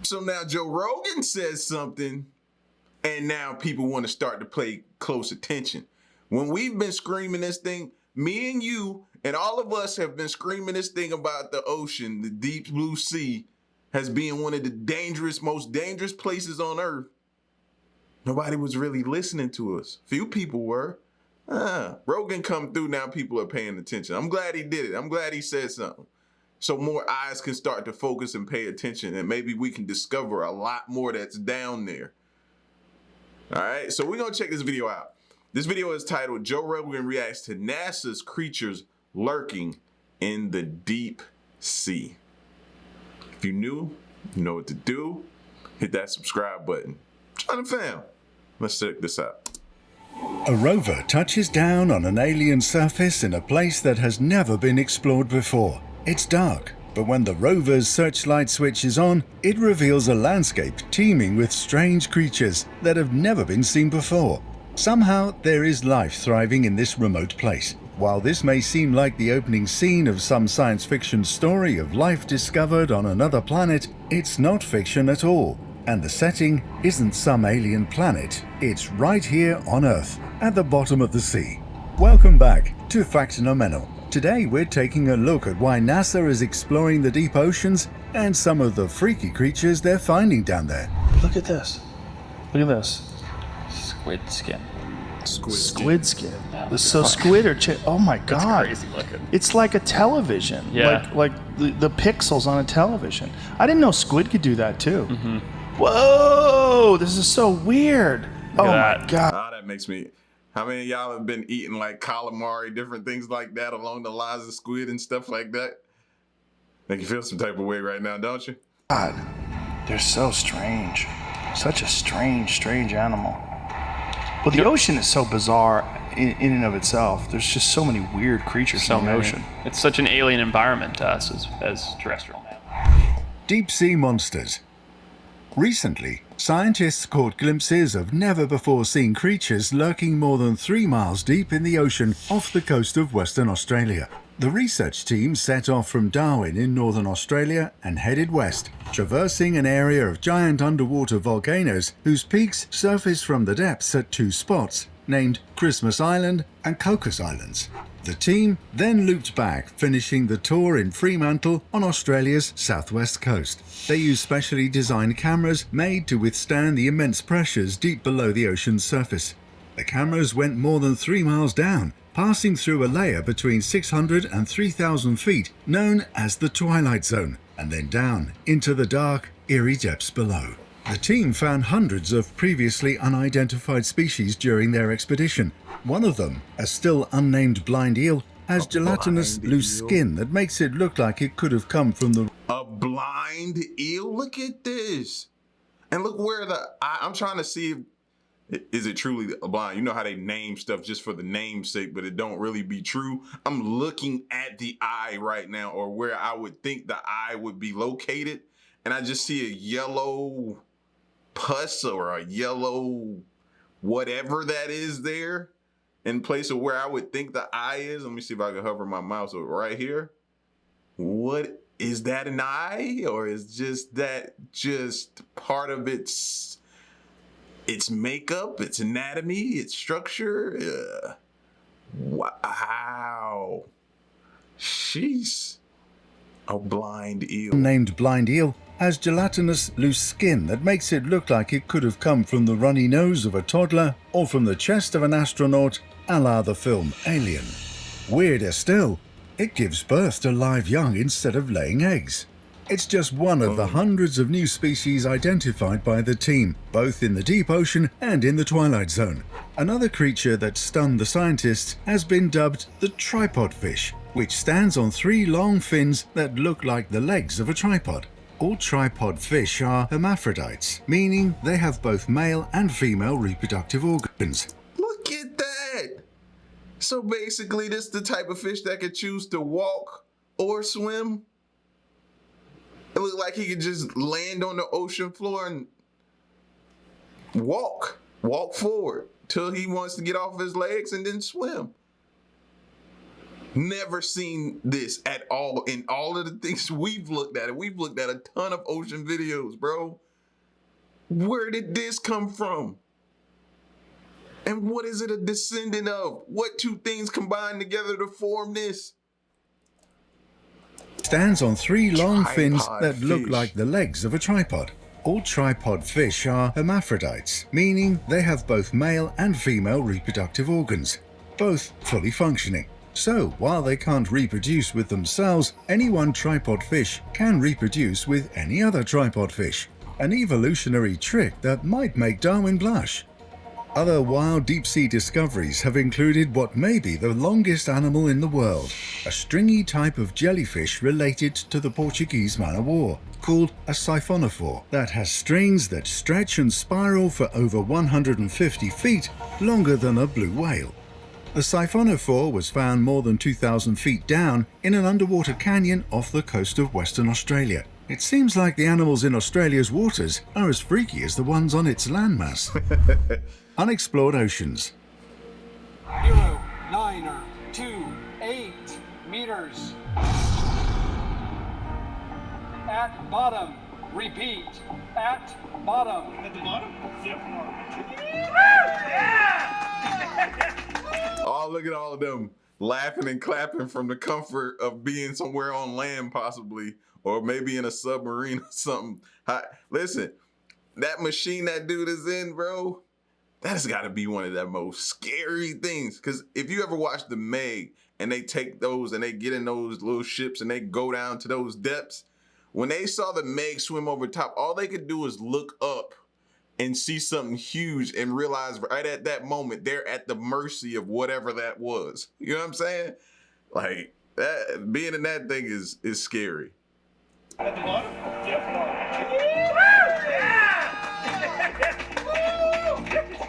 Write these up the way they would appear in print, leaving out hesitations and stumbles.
So now Joe Rogan says something, and now people want to start to pay close attention. When we've been screaming this thing, me and you and all of us have been screaming this thing about the ocean, the deep blue sea, as being one of the most dangerous places on earth. Nobody was really listening to us. Few people were. Rogan come through, now people are paying attention. I'm glad he did it. I'm glad he said something. So more eyes can start to focus and pay attention, and maybe we can discover a lot more that's down there. All right, so we're gonna check this video out. This video is titled Joe Rogan Reacts to NASA's Creatures Lurking in the Deep Sea. If you're new, you know what to do. Hit that subscribe button. Subs TMG Fam. Let's check this out. A rover touches down on an alien surface in a place that has never been explored before. It's dark, but when the rover's searchlight switch is on, it reveals a landscape teeming with strange creatures that have never been seen before. Somehow, there is life thriving in this remote place. While this may seem like the opening scene of some science fiction story of life discovered on another planet, it's not fiction at all. And the setting isn't some alien planet, it's right here on Earth, at the bottom of the sea. Welcome back to Factonomenal. Today we're taking a look at why NASA is exploring the deep oceans and some of the freaky creatures they're finding down there. Look at this. Look at this. Squid skin. Squid skin. So squid or oh my god. That's crazy looking. It's like a television. Yeah. Like the pixels on a television. I didn't know squid could do that too. Whoa! This is so weird. Oh my god. Oh, that makes me. How many of y'all have been eating like calamari, different things like that along the lines of squid and stuff like that? Make you feel some type of way right now, don't you? God, they're so strange. Such a strange animal. Well, the ocean is so bizarre in and of itself. There's just so many weird creatures in the ocean. It's such an alien environment to us as terrestrial mammals. Deep sea monsters. Recently, scientists caught glimpses of never-before-seen creatures lurking more than 3 miles deep in the ocean off the coast of Western Australia. The research team set off from Darwin in northern Australia and headed west, traversing an area of giant underwater volcanoes whose peaks surface from the depths at 2 spots, named Christmas Island and Cocos Islands. The team then looped back, finishing the tour in Fremantle on Australia's southwest coast. They used specially designed cameras made to withstand the immense pressures deep below the ocean's surface. The cameras went more than 3 miles down, passing through a layer between 600 and 3,000 feet known as the Twilight Zone, and then down into the dark, eerie depths below. The team found hundreds of previously unidentified species during their expedition. One of them, a still unnamed blind eel, has gelatinous loose skin that makes it look like it could have come from the... A blind eel? Look at this. And look where I'm trying to see if, is it truly a blind? You know how they name stuff just for the name's sake, but it don't really be true. I'm looking at the eye right now, or where I would think the eye would be located, and I just see a yellow pus or a yellow whatever that is there in place of where I would think the eye is. Let me see if I can hover my mouse over right here. What is that, an eye, or is that just part of its makeup, its anatomy, its structure? Wow. Jeez. A blind eel. Named blind eel has gelatinous loose skin that makes it look like it could have come from the runny nose of a toddler or from the chest of an astronaut, a la the film Alien. Weirder still, it gives birth to live young instead of laying eggs. It's just one of the hundreds of new species identified by the team, both in the deep ocean and in the Twilight Zone. Another creature that stunned the scientists has been dubbed the tripod fish, which stands on 3 long fins that look like the legs of a tripod. All tripod fish are hermaphrodites, meaning they have both male and female reproductive organs. Look at that! So basically, this is the type of fish that could choose to walk or swim. It looked like he could just land on the ocean floor and walk forward till he wants to get off his legs and then swim. Never seen this at all in all of the things we've looked at. We've looked at a ton of ocean videos, bro. Where did this come from? And what is it a descendant of? What two things combined together to form this? Stands on three long fins Tripod that look fish. like the legs of a tripod. All tripod fish are hermaphrodites, meaning they have both male and female reproductive organs, both fully functioning. So, while they can't reproduce with themselves, any one tripod fish can reproduce with any other tripod fish. An evolutionary trick that might make Darwin blush. Other wild deep-sea discoveries have included what may be the longest animal in the world, a stringy type of jellyfish related to the Portuguese man of war, called a siphonophore, that has strings that stretch and spiral for over 150 feet, longer than a blue whale. The siphonophore was found more than 2,000 feet down in an underwater canyon off the coast of Western Australia. It seems like the animals in Australia's waters are as freaky as the ones on its landmass. Unexplored oceans. 0.928 meters. At bottom. Repeat. At bottom. At the bottom? Yep. Oh, look at all of them laughing and clapping from the comfort of being somewhere on land, possibly, or maybe in a submarine or something. Listen, that machine that dude is in, bro, that has got to be one of the most scary things. Because if you ever watch The Meg and they take those and they get in those little ships and they go down to those depths, when they saw the Meg swim over top, all they could do was look up and see something huge and realize right at that moment they're at the mercy of whatever that was. You know what I'm saying? Like, that, being in that thing is scary. At the bottom? Yep.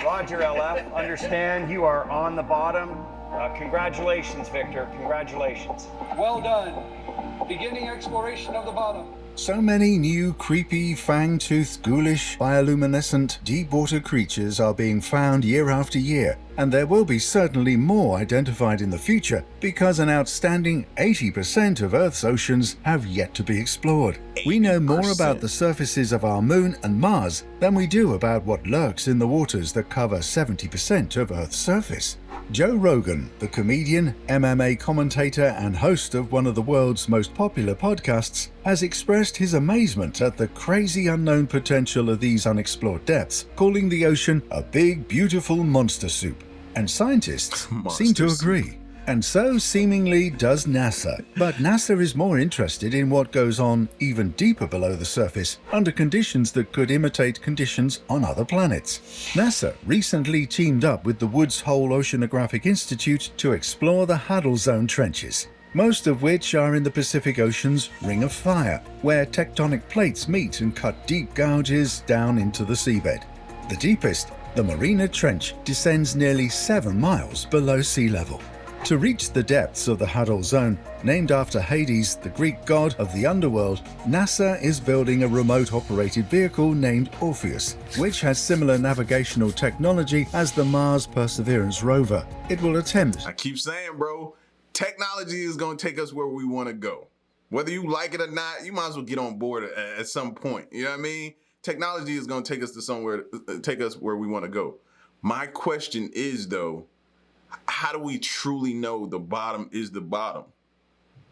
Roger, LF. Understand you are on the bottom. Congratulations, Victor. Congratulations. Well done. Beginning exploration of the bottom. So many new, creepy, fang-toothed, ghoulish, bioluminescent, deep-water creatures are being found year after year, and there will be certainly more identified in the future because an outstanding 80% of Earth's oceans have yet to be explored. We know more about the surfaces of our moon and Mars than we do about what lurks in the waters that cover 70% of Earth's surface. Joe Rogan, the comedian, MMA commentator, and host of one of the world's most popular podcasts, has expressed his amazement at the crazy unknown potential of these unexplored depths, calling the ocean a big, beautiful monster soup. And scientists seem to agree. And so seemingly does NASA. But NASA is more interested in what goes on even deeper below the surface, under conditions that could imitate conditions on other planets. NASA recently teamed up with the Woods Hole Oceanographic Institute to explore the Haddle Zone trenches, most of which are in the Pacific Ocean's Ring of Fire, where tectonic plates meet and cut deep gouges down into the seabed. The deepest, the Marina Trench, descends nearly 7 miles below sea level. To reach the depths of the Haddle Zone, named after Hades, the Greek god of the underworld, NASA is building a remote-operated vehicle named Orpheus, which has similar navigational technology as the Mars Perseverance rover. It will attempt... I keep saying, bro, technology is going to take us where we want to go. Whether you like it or not, you might as well get on board at some point. You know what I mean? Technology is going to take us to somewhere, take us where we want to go. My question is, though, how do we truly know the bottom is the bottom?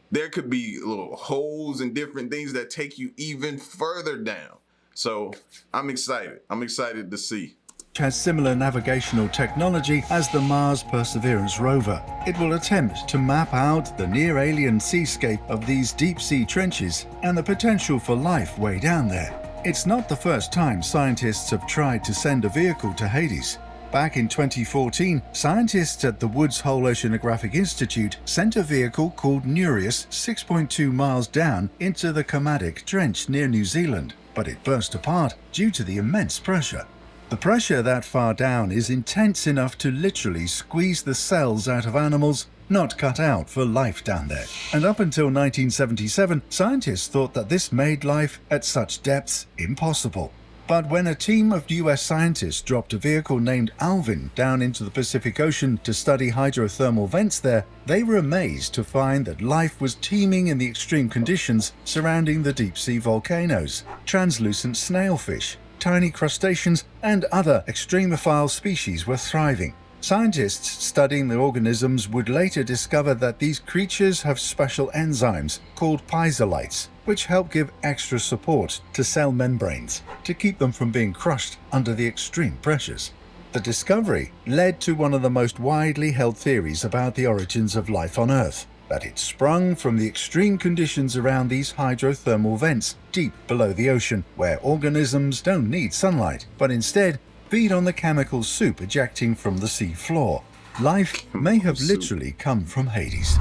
There could be little holes and different things that take you even further down. So I'm excited. I'm excited to see. Has similar navigational technology as the Mars Perseverance rover. It will attempt to map out the near-alien seascape of these deep-sea trenches and the potential for life way down there. It's not the first time scientists have tried to send a vehicle to Hades. Back in 2014, scientists at the Woods Hole Oceanographic Institute sent a vehicle called Nereus 6.2 miles down into the Kermadec Trench near New Zealand, but it burst apart due to the immense pressure. The pressure that far down is intense enough to literally squeeze the cells out of animals not cut out for life down there. And up until 1977, scientists thought that this made life at such depths impossible. But when a team of US scientists dropped a vehicle named Alvin down into the Pacific Ocean to study hydrothermal vents there, they were amazed to find that life was teeming in the extreme conditions surrounding the deep-sea volcanoes. Translucent snailfish, tiny crustaceans, and other extremophile species were thriving. Scientists studying the organisms would later discover that these creatures have special enzymes called piezolites, which help give extra support to cell membranes to keep them from being crushed under the extreme pressures. The discovery led to one of the most widely held theories about the origins of life on Earth, that it sprung from the extreme conditions around these hydrothermal vents deep below the ocean, where organisms don't need sunlight, but instead feed on the chemical soup ejecting from the sea floor. Life may have literally come from Hades.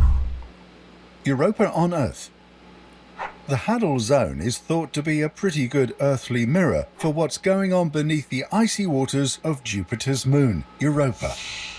Europa on Earth. The Hadal Zone is thought to be a pretty good earthly mirror for what's going on beneath the icy waters of Jupiter's moon, Europa.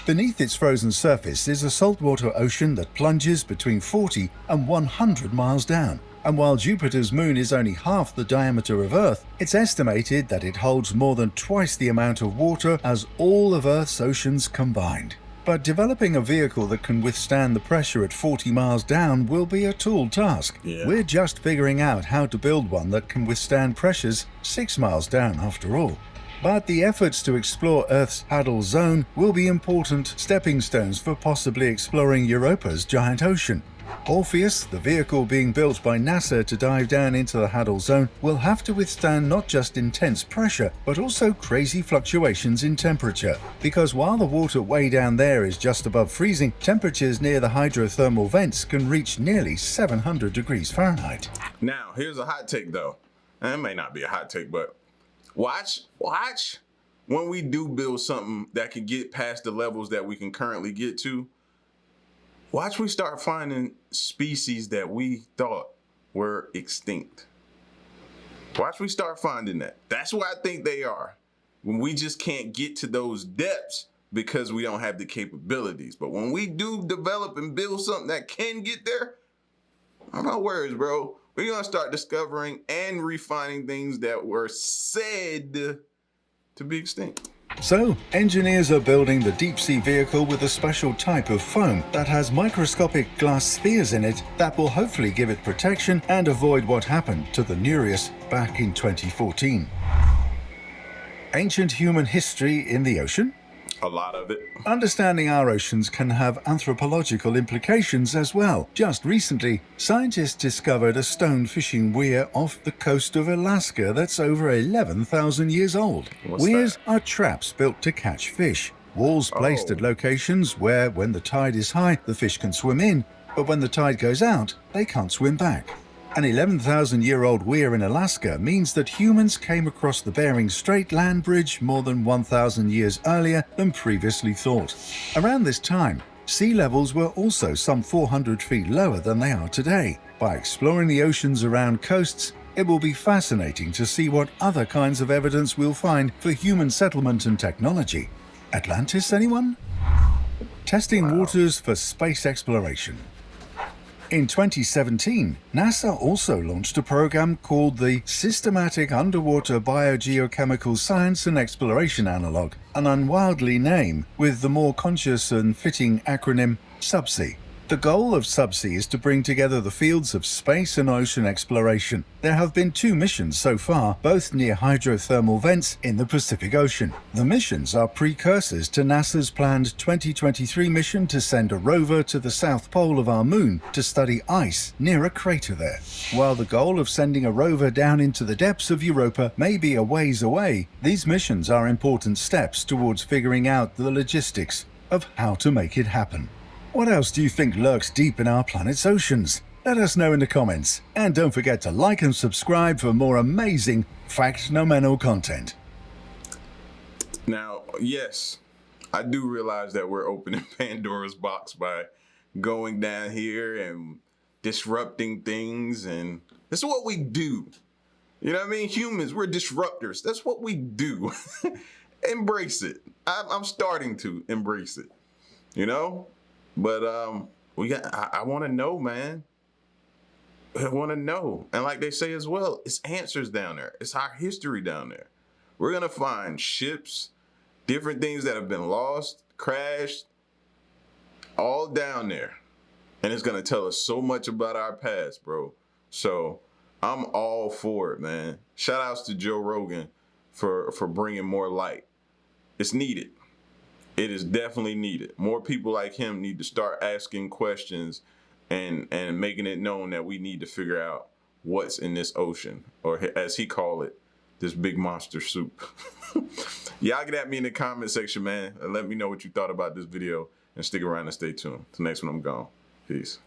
Beneath its frozen surface is a saltwater ocean that plunges between 40 and 100 miles down. And while Jupiter's moon is only half the diameter of Earth, it's estimated that it holds more than twice the amount of water as all of Earth's oceans combined. But developing a vehicle that can withstand the pressure at 40 miles down will be a tall task. Yeah. We're just figuring out how to build one that can withstand pressures 6 miles down after all. But the efforts to explore Earth's Hadal Zone will be important stepping stones for possibly exploring Europa's giant ocean. Orpheus, the vehicle being built by NASA to dive down into the Hadal Zone, will have to withstand not just intense pressure, but also crazy fluctuations in temperature. Because while the water way down there is just above freezing, temperatures near the hydrothermal vents can reach nearly 700 degrees Fahrenheit. Now, here's a hot take though. And it may not be a hot take, but watch when we do build something that can get past the levels that we can currently get to. Watch we start finding species that we thought were extinct. Watch we start finding that. That's where I think they are. When we just can't get to those depths because we don't have the capabilities. But when we do develop and build something that can get there, I'm not worried, bro. We're going to start discovering and refining things that were said to be extinct. So, engineers are building the deep-sea vehicle with a special type of foam that has microscopic glass spheres in it that will hopefully give it protection and avoid what happened to the Nereus back in 2014. Ancient human history in the ocean? A lot of it. Understanding our oceans can have anthropological implications as well. Just recently, scientists discovered a stone fishing weir off the coast of Alaska that's over 11,000 years old. What's Weirs that? are traps built to catch fish. Walls placed at locations where, when the tide is high, the fish can swim in, but when the tide goes out, they can't swim back. An 11,000-year-old weir in Alaska means that humans came across the Bering Strait land bridge more than 1,000 years earlier than previously thought. Around this time, sea levels were also some 400 feet lower than they are today. By exploring the oceans around coasts, it will be fascinating to see what other kinds of evidence we'll find for human settlement and technology. Atlantis, anyone? Testing waters for space exploration. In 2017, NASA also launched a program called the Systematic Underwater Biogeochemical Science and Exploration Analog, an unwieldy name with the more conscious and fitting acronym SubSea. The goal of SubSea is to bring together the fields of space and ocean exploration. There have been 2 missions so far, both near hydrothermal vents in the Pacific Ocean. The missions are precursors to NASA's planned 2023 mission to send a rover to the south pole of our moon to study ice near a crater there. While the goal of sending a rover down into the depths of Europa may be a ways away, these missions are important steps towards figuring out the logistics of how to make it happen. What else do you think lurks deep in our planet's oceans? Let us know in the comments. And don't forget to like and subscribe for more amazing fact-nomenal content. Now, yes, I do realize that we're opening Pandora's box by going down here and disrupting things, and that's what we do. You know what I mean? Humans, we're disruptors. That's what we do. Embrace it. I'm starting to embrace it, you know? But I want to know, man. I want to know. And like they say as well, it's answers down there. It's our history down there. We're going to find ships, different things that have been lost, crashed, all down there. And it's going to tell us so much about our past, bro. So I'm all for it, man. Shout outs to Joe Rogan for bringing more light. It's needed. It is definitely needed. More people like him need to start asking questions and making it known that we need to figure out what's in this ocean, or as he called it, this big monster soup. Y'all get at me in the comment section, man, and let me know what you thought about this video, and stick around and stay tuned. Till next one, I'm gone. Peace.